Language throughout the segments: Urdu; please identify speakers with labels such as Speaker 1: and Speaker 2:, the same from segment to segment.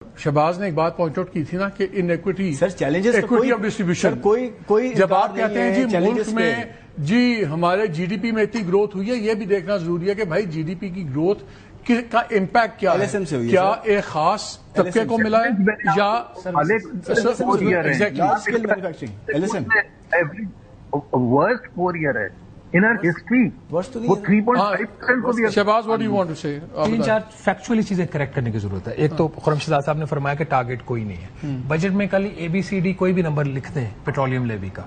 Speaker 1: شہباز نے ایک بات پوائنٹ آؤٹ کی تھی نا کہ in equity
Speaker 2: sir challenges
Speaker 1: equity of distribution
Speaker 2: کوئی
Speaker 1: جب آپ کہتے ہیں جی ملک میں جی ہمارے جی ڈی پی میں اتنی گروتھ ہوئی ہے، یہ بھی دیکھنا ضروری ہے کہ بھائی جی ڈی پی کی گروتھ کا امپیکٹ کیا ہے، کیا ایک خاص طبقے کو ملا ہے یا
Speaker 3: ورسٹ 4 ایئر ہے in our history. وہ 3.5% کو بھی
Speaker 1: Shahbaz what do you want to say؟
Speaker 4: تین چار فیکچولی چیزیں کریکٹ کرنے کی ضرورت ہے. ایک تو خرم شہزاد صاحب نے فرمایا کہ ٹارگٹ کوئی نہیں ہے. بجٹ میں کل ABCD کوئی بھی نمبر لکھتے ہیں پیٹرولیم لیوی کا.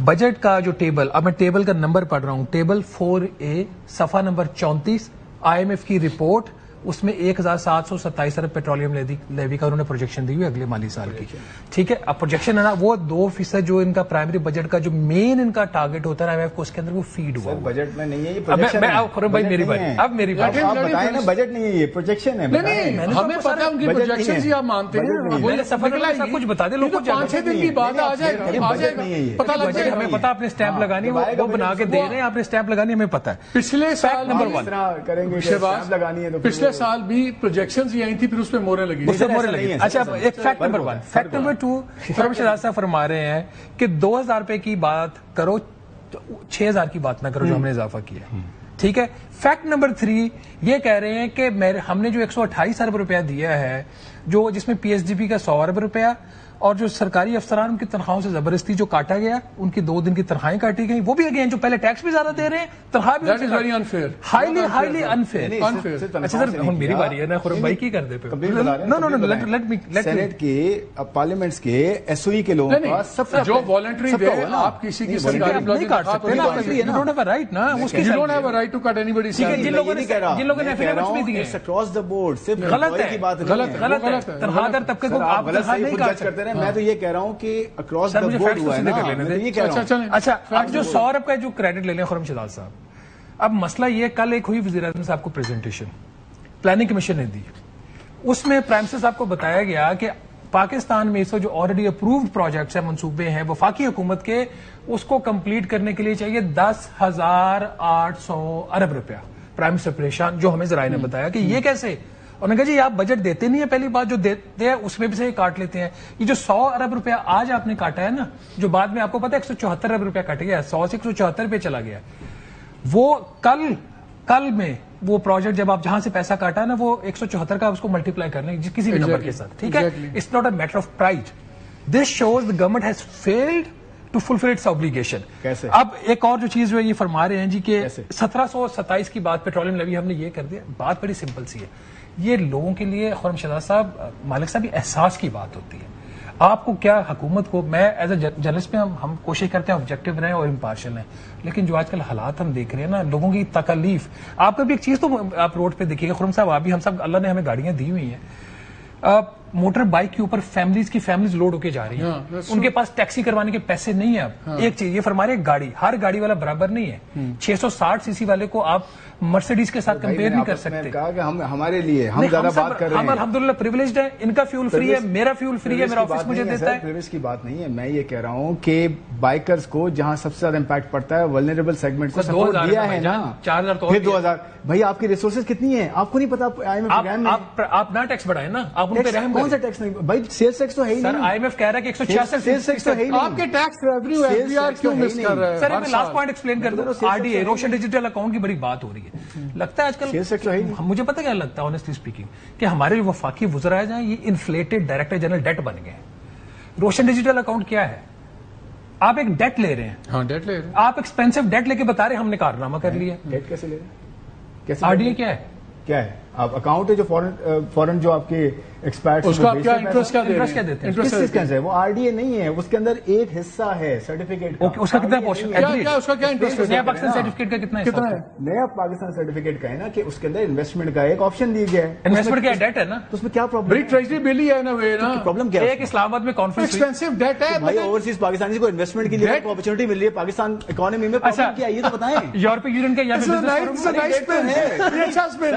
Speaker 4: بجٹ کا جو ٹیبل، اب میں ٹیبل کا نمبر پڑھ رہا ہوں، ٹیبل 4A صفحہ نمبر 34 IMF کی رپورٹ، اس میں 1727 ارب پیٹرولیم لیوی کا انہوں نے پروجیکشن دی ہوئی اگلے مالی سال کی. ٹھیک ہے، اب پروجیکشن ہے نا وہ 2% جو ان کا پرائمری بجٹ کا جو مین ان کا ٹارگٹ ہوتا ہے IMF کو، اس کے اندر وہ فیڈ ہوا
Speaker 2: بجٹ میں نہیں ہے یہ
Speaker 4: پروجیکشن. بھائی میری بات اب میری بات
Speaker 2: بتائیں نا، بجٹ نہیں ہے یہ پروجیکشن ہے.
Speaker 1: ہمیں پتا ہے ان کی پروجیکشن ہی آپ مانتے ہیں،
Speaker 4: سب کچھ بتا دیں لوگوں کو.
Speaker 1: 5-6 دن کی بات آ جائے گا پتا لگ جائے گا.
Speaker 4: ہمیں پتا آپ نے اسٹیمپ لگانی وہ بنا کے دے رہے ہیں، آپ نے اسٹیمپ لگانی ہمیں پتا ہے.
Speaker 1: پچھلے سال
Speaker 4: نمبر 1
Speaker 2: کریں گے لگانی ہے تو
Speaker 1: پچھلے سال بھی پروجیکشنز ہی آئی تھی، پھر اس پہ موریں لگی.
Speaker 4: اچھا ایک فیکٹ نمبر 1. فیکٹ نمبر 2 خرم شہزاد صاحب فرما رہے ہیں کہ 2000 روپے کی بات کرو، 6000 کی بات نہ کرو جو ہم نے اضافہ کیا. ٹھیک ہے. فیکٹ نمبر 3 یہ کہہ رہے ہیں کہ ہم نے جو 128 ارب روپیہ دیا ہے، جو جس میں PSDP کا 100 ارب روپیہ اور جو سرکاری افسران ان کی تنخواہوں سے زبردستی جو کاٹا گیا، ان کی 2 دن کی تنخواہیں کاٹی گئی، وہ بھی اگین جو پہلے ٹیکس بھی زیادہ دے رے ہیں، تنخواہ بھی
Speaker 1: ویری انفیئر،
Speaker 4: ہائیلی انفیئر. اچھا سر میری باری ہے نا، خرم بھائی کی کر دے پہ
Speaker 2: سینٹ کے پارلیمنٹس کے SOE کے لوگوں کا سب
Speaker 1: جو والنٹری دے آپ کسی کی سرکاری
Speaker 4: نہیں کاٹ سکتے نا، you don't have a right نا، اس کی
Speaker 1: you don't have a right to cut anybody's salary.
Speaker 4: جن لوگوں نے affidavits بھی دیے
Speaker 2: across the board صرف
Speaker 4: غلط ہے،
Speaker 2: کی بات
Speaker 4: غلط ہے. تنخواہ دار طبقے کو آپ تنخواہ نہیں کاٹ سکتے.
Speaker 2: میں تو یہ کہہ رہا ہوں کہ اکراس دا بورڈ ہوا ہے نا.
Speaker 4: اچھا اب جو 100 ارب کا جو کریڈٹ لے لیں خرم شہزاد صاحب، اب مسئلہ یہ کل ایک ہوئی وزیر اعظم صاحب کو پریزنٹیشن پلاننگ کمیشن نے دی، اس میں پرائم منسٹر صاحب کو بتایا گیا کہ پاکستان میں اس وقت جو آلریڈی اپرووڈ پروجیکٹس ہیں، منصوبے ہیں وفاقی حکومت کے، اس کو کمپلیٹ کرنے کے لیے چاہیے 10,800 ارب روپیہ. پرائم منسٹر پریشان، جو ہمیں ذرائع نے بتایا کہ یہ کیسے. انہوں نے کہا جی آپ بجٹ دیتے نہیں ہیں، پہلی بات جو دیتے ہیں اس میں بھی سے کاٹ لیتے ہیں. یہ جو 100 ارب روپیہ آج آپ نے کاٹا ہے نا، جو بعد میں آپ کو پتا ہے 174 ارب روپیہ کٹ گیا، 100 سے 174 پہ چلا گیا، وہ کل میں وہ پروجیکٹ جب آپ جہاں سے پیسہ کاٹا ہے نا، وہ 174 کا اس کو ملٹیپلائی کرنے کسی بھی نمبر کے ساتھ. ٹھیک ہے، it's not a matter of pride. This shows the government has failed to fulfil its obligation. اب ایک اور جو چیز جو یہ فرما رہے ہیں جی کہ 1727 کی بات پیٹرولیم لیوی ہم نے یہ کر دیا، بات بڑی سمپل سی ہے. یہ لوگوں کے لیے خرم شہزاد صاحب، مالک صاحب، یہ احساس کی بات ہوتی ہے. آپ کو کیا حکومت کو، میں ایز اے جرنلسٹ میں ہم کوشش کرتے ہیں آبجیکٹو رہیں اور امپارشل ہیں، لیکن جو آج کل حالات ہم دیکھ رہے ہیں نا، لوگوں کی تکلیف. آپ کا بھی ایک چیز تو آپ روڈ پہ دیکھیے گا خرم صاحب، آپ بھی، ہم سب، اللہ نے ہمیں گاڑیاں دی ہوئی ہیں، موٹر بائک کے اوپر فیملیز لوڈ ہو کے جا رہی ہیں، ان کے پاس ٹیکسی کروانے کے پیسے نہیں ہیں. اب ایک چیز یہ فرما رہے گاڑی، ہر گاڑی والا برابر نہیں ہے. 660 cc والے کو آپ مرسیڈیز کے ساتھ کمپیئر نہیں کر سکتے.
Speaker 2: کہا کہ ہمارے لیے ہم زیادہ بات کر رہے ہیں،
Speaker 4: ہم الحمدللہ پریویلیجڈ ہیں. ان کا فیول فری ہے، میرا فیول فری ہے، میرا آفس مجھے دیتا ہے.
Speaker 2: پریویلیج کی بات نہیں ہے، میں یہ کہہ رہا ہوں کہ بائکرز کو جہاں سب سے زیادہ امپیکٹ پڑتا ہے، ولنریبل سیگمنٹ کو سپورٹ دیا ہے نا.
Speaker 4: 4000 تو
Speaker 2: پھر 2000. بھائی آپ کی ریسورسز کتنی ہیں آپ کو نہیں پتا.
Speaker 4: آپ نہ ٹیکس بڑھائیں نا، آپ ان پہ رحم
Speaker 2: کون سا ٹیکس نہیں بھائی، سیلز ٹیکس تو ہے ہی نہیں.
Speaker 4: IMF کہہ رہا ہے کہ 166
Speaker 2: سیلز ٹیکس تو ہے ہی نہیں.
Speaker 1: آپ کے ٹیکس ریونیو FBR کیوں مس کر رہے ہیں؟
Speaker 4: سر میں لاسٹ پوائنٹ ایکسپلین کر دوں. RDA روشن ڈیجیٹل اکاؤنٹ کی بڑی بات ہو رہی ہے. لگتا ہے آج کل مجھے پتہ کیا لگتا ہے آنیسٹلی اسپیکنگ، کہ ہمارے جو وفاقی وزراء ہیں یہ انفلیٹڈ ڈائریکٹر جنرل ڈیٹ بن گئے ہیں. روشن ڈیجیٹل اکاؤنٹ کیا ہے؟ آپ ایک ڈیٹ لے رہے ہیں.
Speaker 1: ہاں ڈیٹ لے رہے ہیں.
Speaker 4: آپ ایکسپینسو ڈیٹ لے کے بتا رہے ہیں ہم نے کارنامہ کر لیا.
Speaker 2: ڈیٹ کیسے لے رہے ہیں؟
Speaker 4: RDA کیا ہے؟
Speaker 2: کیا ہے؟ آپ اکاؤنٹ ہے جو فورن جو آپ کے ایکسپائرٹس،
Speaker 1: اس کا کیا انٹرسٹ کیا دیتے ہیں؟
Speaker 2: انٹرسٹ کیسے ہے؟ وہ RDA نہیں ہے، اس کے اندر ایک حصہ ہے سرٹیفکیٹ.
Speaker 4: اس کا کتنا پورشن؟
Speaker 1: اس کا کیا انٹرسٹ ہے؟
Speaker 4: نیا پاکستان سرٹیفکیٹ کا کتنا ہے؟
Speaker 2: نیا پاکستان سرٹیفکیٹ کا ہے نا کہ اس کے اندر انویسٹمنٹ کا ایک آپشن دیا گیا ہے.
Speaker 4: انویسٹمنٹ کیا ڈیٹ ہے نا،
Speaker 2: تو اس میں کیا پرابلم؟
Speaker 1: بڑی ٹریجری بل ہی ہے نا.
Speaker 2: پرابلم کیا ہے؟
Speaker 4: ایک اسلام آباد میں کانفرنس
Speaker 1: ایکسپینسو ڈیٹ ہے
Speaker 2: بھائی، اوورسیز پاکستانی کو انویسٹمنٹ کے لیے اپرچونٹی مل رہی ہے، پاکستان اکانومی میں پرابلم کیا ہے یہ تو بتائیں.
Speaker 4: یورپی یونین کا یا